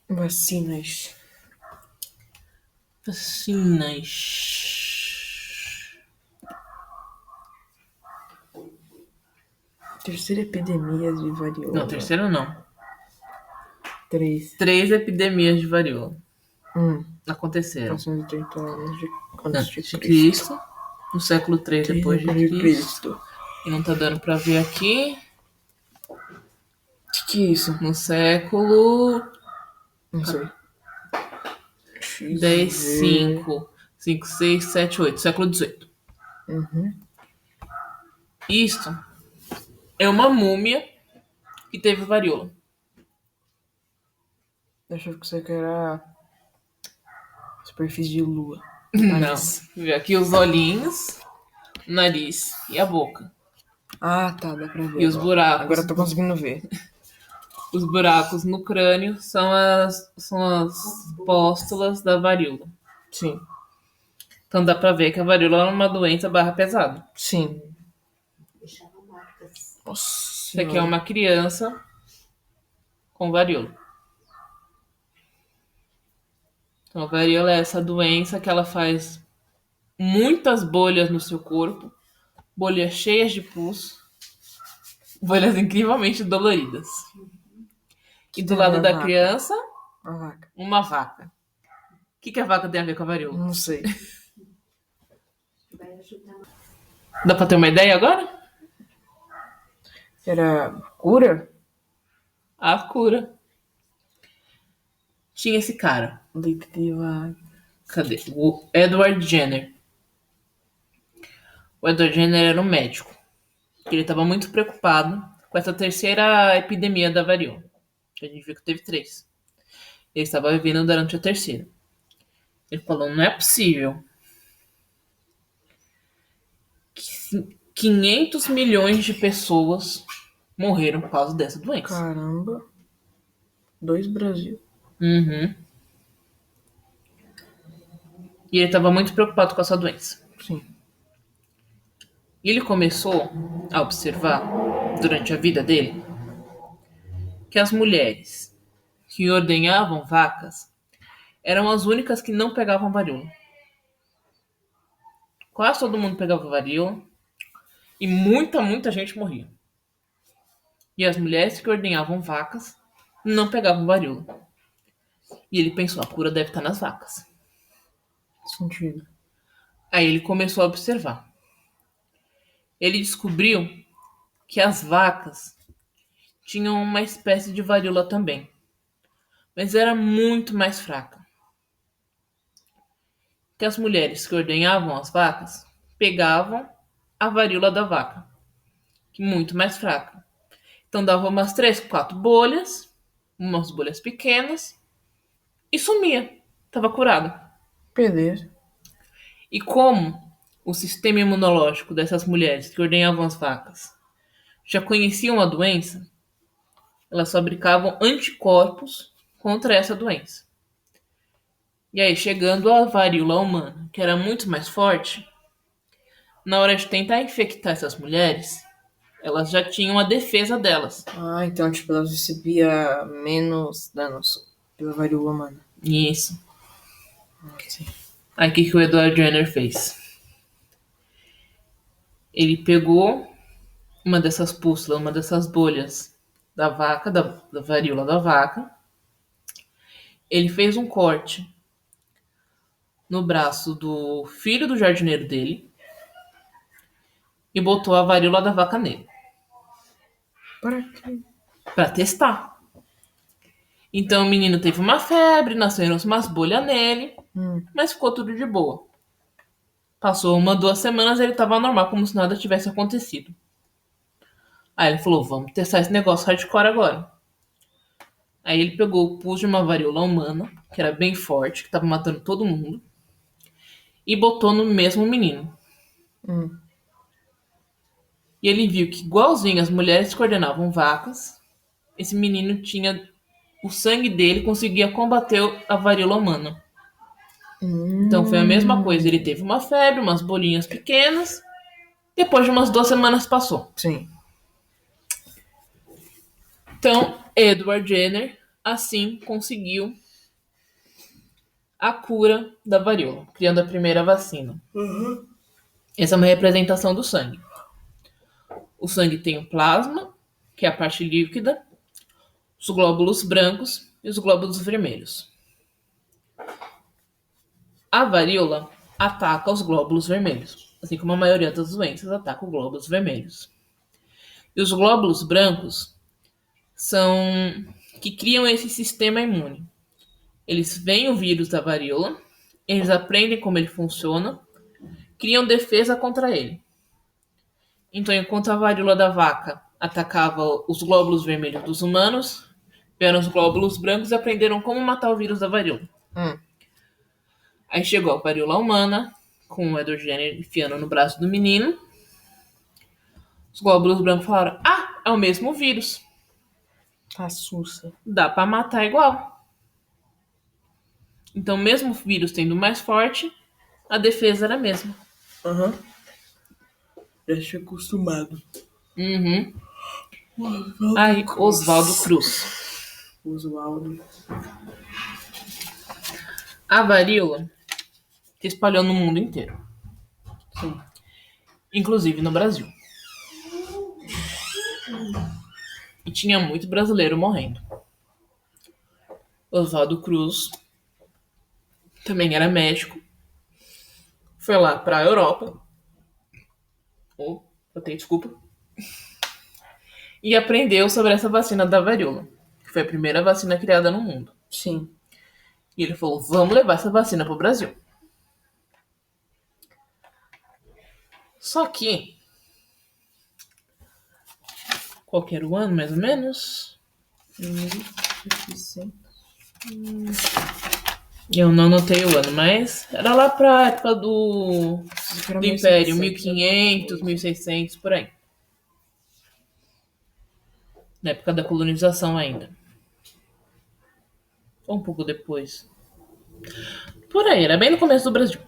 Vacinas. Terceira epidemia de varíola. Não, terceira não. 3. 3 epidemias de varíola aconteceram. 430 anos Antes de de Cristo. Cristo, no século 3 depois de Cristo. E não tá dando pra ver aqui. Que é isso? No século Não sei. 10, 5, 5, 6, 7, 8. Século 18. Isto é uma múmia que teve varíola. Deixa eu ver que era superfície de lua. Não. Vê aqui os olhinhos, nariz e a boca. Ah, tá, dá pra ver. E os buracos. Agora eu tô conseguindo ver. Os buracos no crânio são as pústulas da varíola. Sim. Então dá pra ver que a varíola é uma doença barra pesada. Sim. Nossa. Isso aqui é uma criança com varíola. Então a varíola é essa doença que ela faz muitas bolhas no seu corpo, bolhas cheias de pus, bolhas incrivelmente doloridas. E do lado da criança, uma vaca. O que a vaca tem a ver com a varíola? Não sei. Dá pra ter uma ideia agora? Era cura? A cura. Tinha esse cara. Leite de vaca. Cadê? O Edward Jenner. O Edward Jenner era um médico. Ele estava muito preocupado com essa terceira epidemia da varíola. Que a gente viu que teve 3. Ele estava vivendo durante a terceira. Ele falou, não é possível. 500 milhões de pessoas morreram por causa dessa doença. Caramba. 2 Brasil. Uhum. E ele estava muito preocupado com essa doença. Sim. E ele começou a observar, durante a vida dele, que as mulheres que ordenhavam vacas eram as únicas que não pegavam varíola. Quase todo mundo pegava varíola e muita gente morria. E as mulheres que ordenhavam vacas não pegavam varíola. E ele pensou, a cura deve estar nas vacas. Sentido. Aí ele começou a observar. Ele descobriu que as vacas tinham uma espécie de varíola também, mas era muito mais fraca. Que as mulheres que ordenhavam as vacas pegavam a varíola da vaca, que é muito mais fraca. Então dava umas 3, 4 bolhas, umas bolhas pequenas, e sumia. Tava curada. Beleza. E como o sistema imunológico dessas mulheres que ordenhavam as vacas já conheciam a doença, elas fabricavam anticorpos contra essa doença. E aí, chegando à varíola humana, que era muito mais forte, na hora de tentar infectar essas mulheres, elas já tinham a defesa delas. Ah, então, tipo, elas recebiam menos danos pela varíola humana. Isso. Sim. Aí, o que o Edward Jenner fez? Ele pegou uma dessas pústulas, uma dessas bolhas da vaca, da varíola da vaca. Ele fez um corte no braço do filho do jardineiro dele e botou a varíola da vaca nele. Para quê? Pra testar. Então o menino teve uma febre, nasceram umas bolhas nele, mas ficou tudo de boa. Passou 1, 2 semanas, ele tava normal, como se nada tivesse acontecido. Aí ele falou, vamos testar esse negócio hardcore agora. Aí ele pegou o pus de uma varíola humana, que era bem forte, que tava matando todo mundo, e botou no mesmo menino. E ele viu que, igualzinho as mulheres que ordenavam vacas, esse menino tinha... O sangue dele conseguia combater a varíola humana. Então foi a mesma coisa. Ele teve uma febre, umas bolinhas pequenas. Depois de umas 2 semanas passou. Sim. Então, Edward Jenner assim conseguiu a cura da varíola, criando a primeira vacina. Essa é uma representação do sangue. O sangue tem o plasma, que é a parte líquida, os glóbulos brancos e os glóbulos vermelhos. A varíola ataca os glóbulos vermelhos, assim como a maioria das doenças ataca os glóbulos vermelhos. E os glóbulos brancos são que criam esse sistema imune. Eles veem o vírus da varíola, eles aprendem como ele funciona, criam defesa contra ele. Então, enquanto a varíola da vaca atacava os glóbulos vermelhos dos humanos, vieram os glóbulos brancos e aprenderam como matar o vírus da varíola. Aí chegou a varíola humana, com o Edward Jenner enfiando no braço do menino. Os glóbulos brancos falaram: ah, é o mesmo vírus. Tá sussa. Dá pra matar igual. Então, mesmo o vírus tendo mais forte, a defesa era a mesma. Já tinha acostumado. Aí, Oswaldo Cruz. Oswaldo. A varíola se espalhou no mundo inteiro. Sim. Inclusive no Brasil. E tinha muito brasileiro morrendo. Oswaldo Cruz também era médico. Foi lá pra Europa. Desculpa. E aprendeu sobre essa vacina da varíola, que foi a primeira vacina criada no mundo. Sim. E ele falou: vamos levar essa vacina pro Brasil. Só que, qual que era o ano, mais ou menos? 1700. Eu não anotei o ano, mas era lá pra época do Império, 1500, 1600, por aí. Na época da colonização ainda. Ou um pouco depois. Por aí, era bem no começo do Brasil.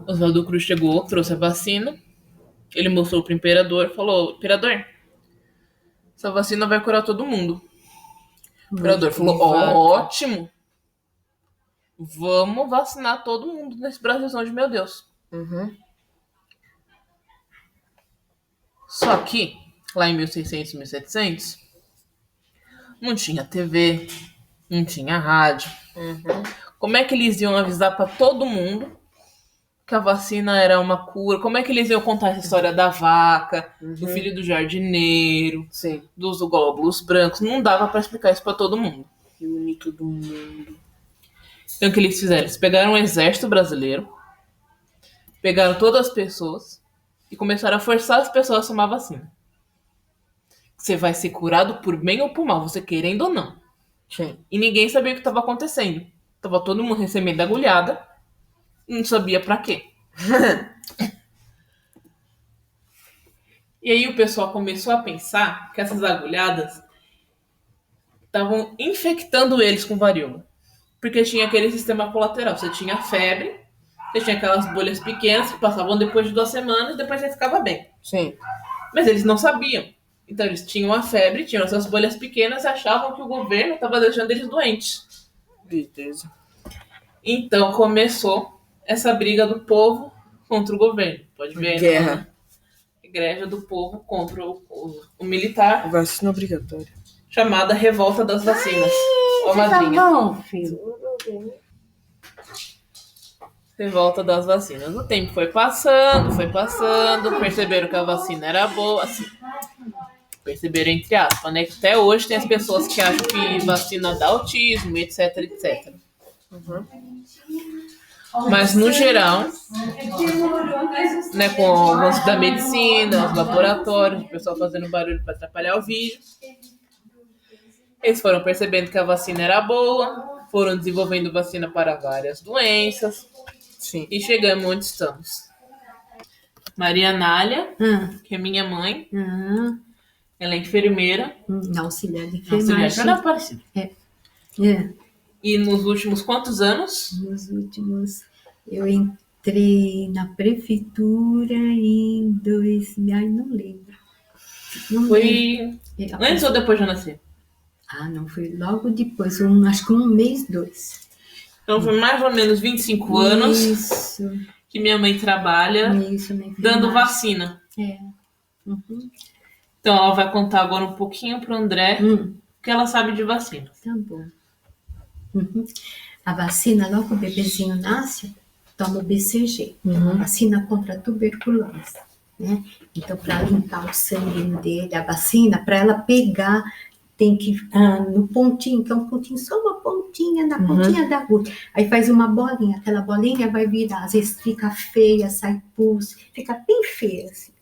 Oswaldo Cruz chegou, trouxe a vacina. Ele mostrou pro imperador, falou: imperador, essa vacina vai curar todo mundo. O imperador falou: ótimo. Vamos vacinar todo mundo nesse Brasilzão de meu Deus. Só que, lá em 1600, 1700, não tinha TV, não tinha rádio. Como é que eles iam avisar pra todo mundo que a vacina era uma cura? Como é que eles iam contar essa história da vaca, do filho do jardineiro, Sim. dos glóbulos brancos? Não dava pra explicar isso pra todo mundo. Reunir todo mundo. Então o que eles fizeram? Eles pegaram o exército brasileiro, pegaram todas as pessoas e começaram a forçar as pessoas a tomar vacina. Você vai ser curado por bem ou por mal, você querendo ou não. Sim. E ninguém sabia o que estava acontecendo. Tava todo mundo recebendo agulhada, não sabia pra quê. E aí o pessoal começou a pensar que essas agulhadas estavam infectando eles com varíola. Porque tinha aquele sistema colateral. Você tinha febre, você tinha aquelas bolhas pequenas que passavam depois de 2 semanas e depois você ficava bem. Sim. Mas eles não sabiam. Então eles tinham a febre, tinham essas bolhas pequenas e achavam que o governo estava deixando eles doentes. Beleza. Então começou essa briga do povo contra o governo. Pode ver. Guerra. Né? Igreja do povo contra o militar. Vacina obrigatória. Chamada Revolta das Vacinas. Ó, madrinha. Tá bom, filho. Revolta das Vacinas. O tempo foi passando, perceberam que a vacina era boa, assim, perceberam entre aspas, né? Que até hoje tem as pessoas que acham que vacina dá autismo, etc, etc. Mas no geral, né, com o lance da medicina, os laboratórios, o pessoal fazendo barulho para atrapalhar o vídeo, eles foram percebendo que a vacina era boa, foram desenvolvendo vacina para várias doenças. Sim. E chegamos onde estamos. Maria Anália, que é minha mãe, ela é enfermeira. Auxiliar de Auxiliar, enfermagem. ela é parecida. É. E nos últimos quantos anos? Nos últimos, eu entrei na prefeitura em 2000, ai, não lembro. Não lembro. Foi antes ou depois de eu nascer? Ah, não, foi logo depois, acho que 1 mês, 2. Então foi mais ou menos 25 anos Isso, que minha mãe trabalha isso, na dando enfermagem. vacina. É. Uhum. Então ela vai contar agora um pouquinho pro André o que ela sabe de vacina. Tá bom. Uhum. A vacina, logo o bebezinho nasce, toma o BCG, a vacina contra a tuberculose, né? Então, para limpar o sangue dele, a vacina, para ela pegar, tem que no pontinho, que é um pontinho, só uma pontinha, na pontinha da agulha. Aí faz uma bolinha, aquela bolinha vai virar, às vezes fica feia, sai pus, fica bem feia, assim,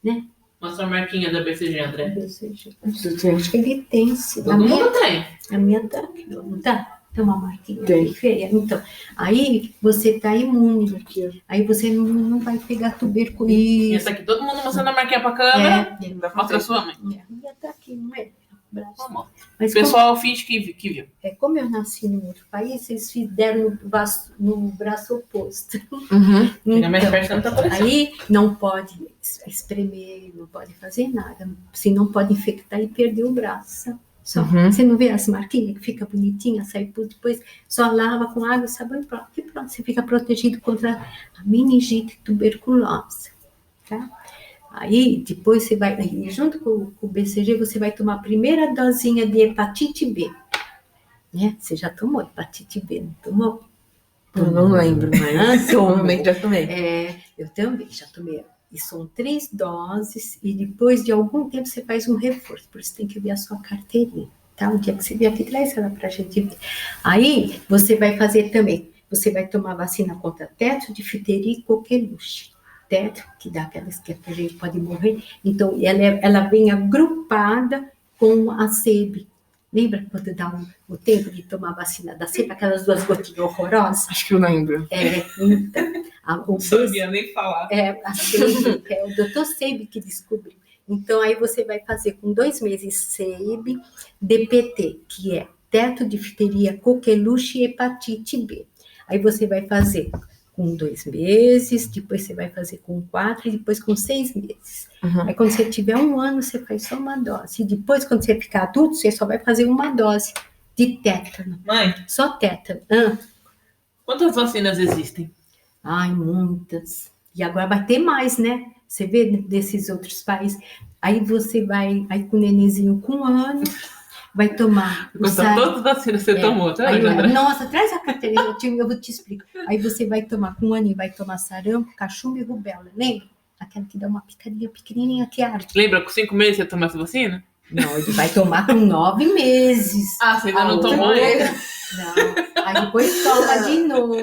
né? Mostra a marquinha da BCG, André. BCG. Acho que ele tem, sim. Todo mundo tem. A minha tá aqui, não tá? Tem uma marquinha Tem. bem feia. Então, aí você tá imune. Aí você não vai pegar tuberculose. Essa aqui, todo mundo mostrando a marquinha pra câmera. Mostra a sua mãe. A minha tá aqui, não é? Vamos. Mas O pessoal finge que viu. como eu nasci num outro país, eles fizeram no braço oposto. Fica mais perto que não tá aparecendo. Aí não pode espremer, não pode fazer nada. Senão pode infectar e perder o braço. Só. Você não vê as marquinhas que fica bonitinha, sai por depois, só lava com água e sabão e pronto. E pronto, você fica protegido contra a meningite e tuberculose, tá? Aí, depois você vai, junto com o BCG, você vai tomar a primeira dosinha de hepatite B, né? Você já tomou hepatite B, não tomou? Eu não lembro, mas provavelmente já tomei. Eu também já tomei. E são 3 doses, e depois de algum tempo você faz um reforço, por isso tem que ver a sua carteirinha, tá? O dia que você vier aqui, traz ela pra gente ver. Aí, você vai fazer também, você vai tomar vacina contra tétano, difteria e coqueluche. Tétano, que dá aquelas que a gente pode morrer, então ela vem agrupada com a SEB. Lembra quando dá o tempo de tomar vacina da cepa, aquelas 2 gotinhas horrorosas? Acho que eu lembro. Então, Não sabia nem falar. a SEIB, é o Dr. SEIB que descobriu. Então, aí você vai fazer com 2 meses SEIB, DPT, que é teto, difteria, coqueluche e hepatite B. Aí você vai fazer com 2 meses, depois você vai fazer com 4 e depois com 6 meses. Aí quando você tiver 1 ano, você faz só uma dose. E depois, quando você ficar adulto, você só vai fazer uma dose de tétano. Mãe, Só tétano. quantas vacinas existem? Ai, muitas. E agora vai ter mais, né? Você vê desses outros países. Aí você vai, aí com o nenenzinho com 1 ano, vai tomar. Todas as vacinas que você tomou, tá, André? Nossa, traz a carteirinha, eu vou te explicar. Aí você vai tomar, com 1 ano, vai tomar sarampo, cachumba e rubéola, lembra? Aquela que dá uma picadinha pequenininha que arde. Lembra, com 5 meses você tomou essa vacina? Não, ele vai tomar com 9 meses. Ah, você ainda não tomou ainda? Não, aí depois toma de novo,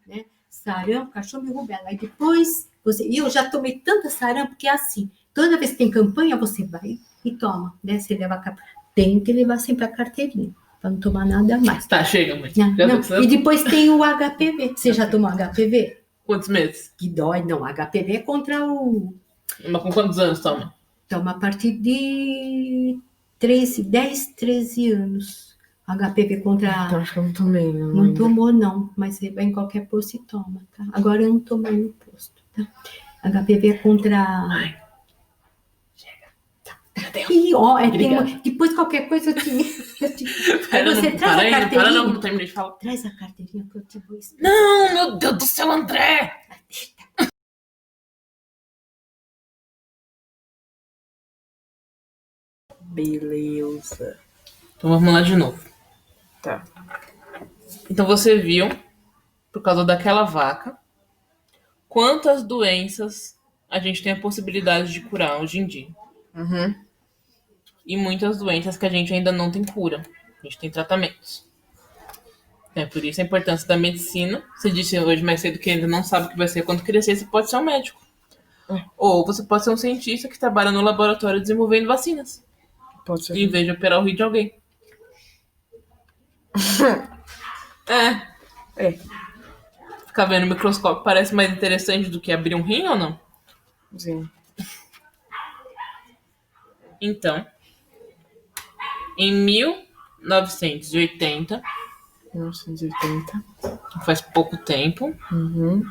né? Sarampo, cachumba e rubéola. Aí depois, e eu já tomei tanta sarampo que é assim, toda vez que tem campanha, você vai e toma, né? Você leva tem que levar sempre a carteirinha, para não tomar nada mais. Tá, chega, mãe. E depois tem o HPV. Você já tomou HPV? Quantos meses? Que dói, não. HPV é contra o... Mas com quantos anos toma? Toma a partir de 10, 13 anos. HPV contra... Então, acho que eu não tomei. Não tomou, não. Mas você vai em qualquer posto e toma, tá? Agora eu não tomei no posto, tá? HPV é contra... Mãe. E ó, depois qualquer coisa eu te... Aí você traz a carteirinha. Para não terminei de falar. Traz a carteirinha que eu te vou explicar. Não, meu Deus do céu, André! Beleza. Então vamos lá de novo. Tá. Então você viu, por causa daquela vaca, quantas doenças a gente tem a possibilidade de curar hoje em dia. E muitas doenças que a gente ainda não tem cura. A gente tem tratamentos. É por isso a importância da medicina. Você disse hoje mais cedo que ainda não sabe o que vai ser quando crescer. Você pode ser um médico. Ou você pode ser um cientista que trabalha no laboratório desenvolvendo vacinas. Pode ser. Em vez de operar o rim de alguém. Ficar vendo o microscópio parece mais interessante do que abrir um rim ou não? Sim. Então, em 1980, 1980. faz pouco tempo,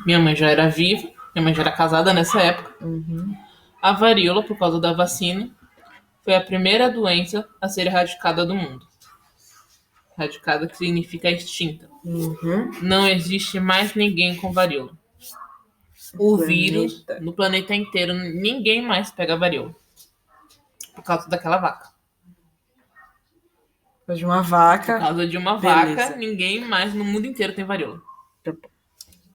minha mãe já era viva, minha mãe já era casada nessa época, a varíola, por causa da vacina, foi a primeira doença a ser erradicada do mundo. Erradicada que significa extinta. Uhum. Não existe mais ninguém com varíola. O vírus, no planeta inteiro, ninguém mais pega varíola. Por causa daquela vaca. Por causa de uma vaca. Por causa de uma Beleza. vaca, ninguém mais no mundo inteiro tem varíola. Tá bom.